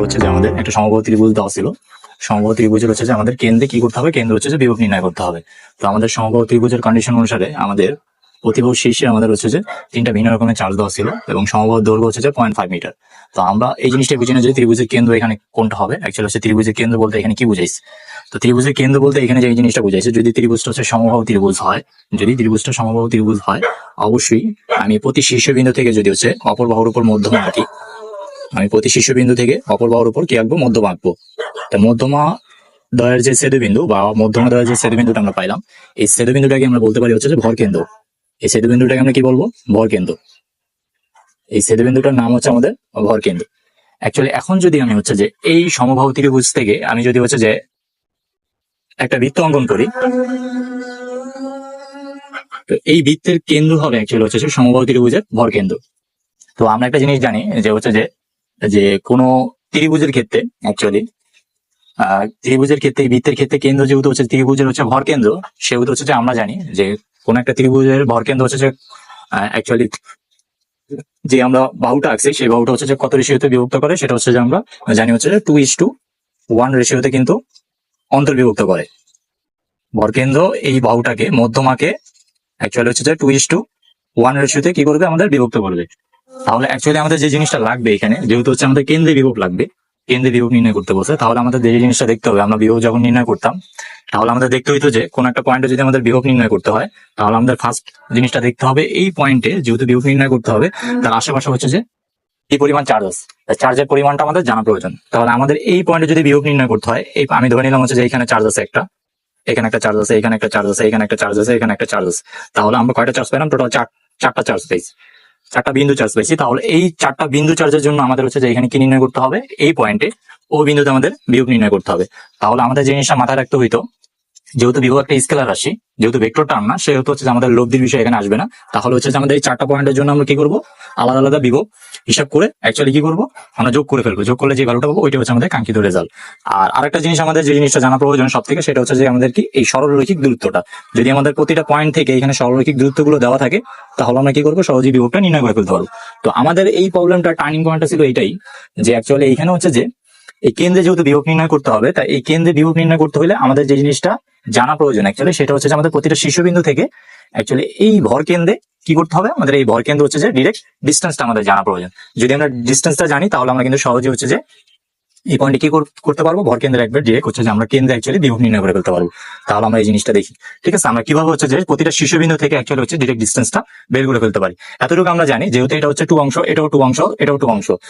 হচ্ছে যে আমাদের একটা সমবাহু ত্রিভুজ দেওয়া ছিল। সমবাহু ত্রিভুজের হচ্ছে যে আমাদের কেন্দ্রে কি করতে হবে, কেন্দ্র হচ্ছে যে বিভব নির্ণয় করতে হবে। তো আমাদের সমবাহু ত্রিভুজের কন্ডিশন অনুসারে আমাদের প্রতিবাহু শীর্ষে আমাদের হচ্ছে যে 3টা ভিন্ন রকমের চার্জ দেওয়া ছিল এবং সমবাহু দৈর্ঘ্য হচ্ছে যে 0.5 মিটার। তো আমরা এই জিনিসটা বুঝি না যে ত্রিভুজের কেন্দ্র এখানে কোনটা হবে। অ্যাকচুয়ালি হচ্ছে ত্রিভুজের কেন্দ্র বলতে এখানে কি বুঝাইছে। তো ত্রিভুজের কেন্দ্র বলতে এখানে যে এই জিনিসটা বুঝাইছে, যদি ত্রিভুজটা হচ্ছে সমবাহু ত্রিভুজ হয়, যদি ত্রিভুজটা সমবাহু ত্রিভুজ হয়, অবশ্যই আমি প্রতি শীর্ষবিন্দু থেকে যদি হচ্ছে অপর বাহুর উপর মধ্যমা আঁকি, আমি প্রতি শীর্ষবিন্দু থেকে অপর বাহুর উপর কি আঁকবো, মধ্যমা আঁকবো। তো মধ্যমা দ্বয়ের যে ছেদবিন্দু বা মধ্যমা দ্বয়ের যে ছেদবিন্দুটা আমরা পাইলাম, এই ছেদবিন্দুটাকে আমরা বলতে পারি হচ্ছে যে ভর কেন্দ্র। এই ছেদবিন্দুটাকে আমরা কি বলবো, ভর কেন্দ্র। এই ছেদবিন্দুটার নাম হচ্ছে আমাদের ভর কেন্দ্র। অ্যাকচুয়ালি এখন যদি আমি হচ্ছে যে এই সমবাহু ত্রিভুজ থেকে আমি যদি হচ্ছে যে একটা বৃত্ত অঙ্কন করি, তো এই বৃত্তের কেন্দ্র হবে অ্যাকচুয়ালি হচ্ছে যে সমবাহু ত্রিভুজের ভর কেন্দ্র। তো আমরা একটা জিনিস জানি যে হচ্ছে যে যে কোনো ত্রিভুজের ক্ষেত্রে অ্যাকচুয়ালি ত্রিভুজের ক্ষেত্রে বৃত্তের ক্ষেত্রে কেন্দ্র যেহেতু হচ্ছে ত্রিভুজের হচ্ছে ভর কেন্দ্র, সেহেতু হচ্ছে যে আমরা জানি যে কোন একটা ত্রিভুজের ভর কেন্দ্র হচ্ছে যে অ্যাকচুয়ালি যে আমরা বাহুটা আঁকছি সেই বাহুটা হচ্ছে যে কত রেশিওতে বিভক্ত করে, সেটা হচ্ছে যে আমরা জানি হচ্ছে যে 2:1 রেশিওতে কিন্তু অন্তর্বিভক্ত করে। ভরকেন্দ্র এই বাহুটাকে মধ্যমাকে অ্যাকচুয়ালি হচ্ছে যে 2:1 রেশিওতে কি করবে, আমাদের বিভক্ত করবে। তাহলে অ্যাকচুয়ালি আমাদের যে জিনিসটা লাগবে এখানে, যেহেতু হচ্ছে আমাদের কেন্দ্রে বিভব লাগবে, কেন্দ্রে বিভব নির্ণয় করতে বলছে, তাহলে আমাদের যে জিনিসটা দেখতে হবে, আমরা বিভব যখন নির্ণয় করতাম তাহলে আমাদের দেখতে হইতো যে কোন একটা পয়েন্টে যদি আমাদের বিভব নির্ণয় করতে হয়, তাহলে আমাদের ফার্স্ট জিনিসটা দেখতে হবে এই পয়েন্টে যেহেতু বিভব নির্ণয় করতে হবে, তার আশেপাশে হচ্ছে যে কি পরিমাণ চার্জ আছে, চার্জের পরিমাণটা আমাদের জানা প্রয়োজন। তাহলে আমাদের এই পয়েন্টে যদি বিভব নির্ণয় করতে হয়, এই আমি ধরে নিলাম হচ্ছে যে এখানে চার্জ আছে একটা, এখানে একটা চার্জ আছে, এখানে একটা চার্জ আছে, এখানে একটা চার্জ আছে, এখানে একটা চার্জ আছে। তাহলে আমরা কয়টা চার্জ পেলাম, টোটাল চারটা চার্জ পেয়েছি, 4টা বিন্দু চার্জ পেয়েছি। তাহলে এই 4টা বিন্দু চার্জের জন্য আমাদের হচ্ছে যে এখানে কি নির্ণয় করতে হবে, এই পয়েন্টে ও বিন্দুতে আমাদের বিভব নির্ণয় করতে হবে। তাহলে আমাদের জিনিসটা মাথায় রাখতে হইতো, যেহেতু বিভব একটা স্কেলার রাশি, যেহেতু ভেক্টর টার্ম না, সেহেতু হচ্ছে যে আমাদের লব্ধির বিষয় এখানে আসবে না। তাহলে হচ্ছে যে আমাদের এই 4টা পয়েন্টের জন্য আমরা কি করবো, আলাদা আলাদা বিভব হিসাব করে অ্যাকচুয়ালি কি করবো, আমরা যোগ করে ফেলবো। যোগ করলে যে ভ্যালুটা পাবো ওইটা হচ্ছে আমাদের কাঙ্ক্ষিত রেজাল্ট। আর আরেকটা জিনিস আমাদের যে জিনিসটা জানা প্রয়োজন সব থেকে, সেটা হচ্ছে যে আমাদের কি এই সরলরৈখিক দূরত্বটা, যদি আমাদের প্রতিটা পয়েন্ট থেকে এখানে সরলরৈখিক দূরত্বগুলো দেওয়া থাকে, তাহলে আমরা কি করবো, সহজেই বিভবটা নির্ণয় করে ফেলতে পারবো। তো আমাদের এই প্রবলেমটা টার্নিং পয়েন্টটা ছিল এটাই, যে অ্যাকচুয়ালি এইখানে হচ্ছে যে এই কেন্দ্রে যেহেতু বিভব নির্ণয় করতে হবে, তাই এই কেন্দ্রে বিভব নির্ণয় করতে হলে আমাদের যে জিনিসটা জানা প্রয়োজন অ্যাকচুয়ালি, সেটা হচ্ছে যে আমাদের প্রতিটা শীর্ষবিন্দু থেকে অ্যাকচুয়ালি এই ভর কেন্দ্রে কি করতে হবে, আমাদের এই ভর কেন্দ্র হচ্ছে যে ডিরেক্ট ডিস্টেন্সটা আমাদের জানা প্রয়োজন। যদি আমরা ডিস্টেন্সটা জানি, তাহলে আমরা কিন্তু সহজে হচ্ছে যে এই পয়েন্টে কি করতে পারবো, ভর কেন্দ্রে একবার ডিরেক্ট হচ্ছে যে আমরা কেন্দ্রে অ্যাকচুয়ালি বিভব নির্ণয় করে ফেলতে পারবো। তাহলে আমরা এই জিনিসটা দেখি, ঠিক আছে, আমরা কিভাবে হচ্ছে যে প্রতিটা শীর্ষবিন্দু থেকে অ্যাকচুয়ালি হচ্ছে ডিরেক্ট ডিস্টেন্সটা বের করে ফেলতে পারি। এতটুকু আমরা জানি, যেহেতু এটা হচ্ছে 2 অংশ, এটাও 2 অংশ, এটাও 2 অংশ।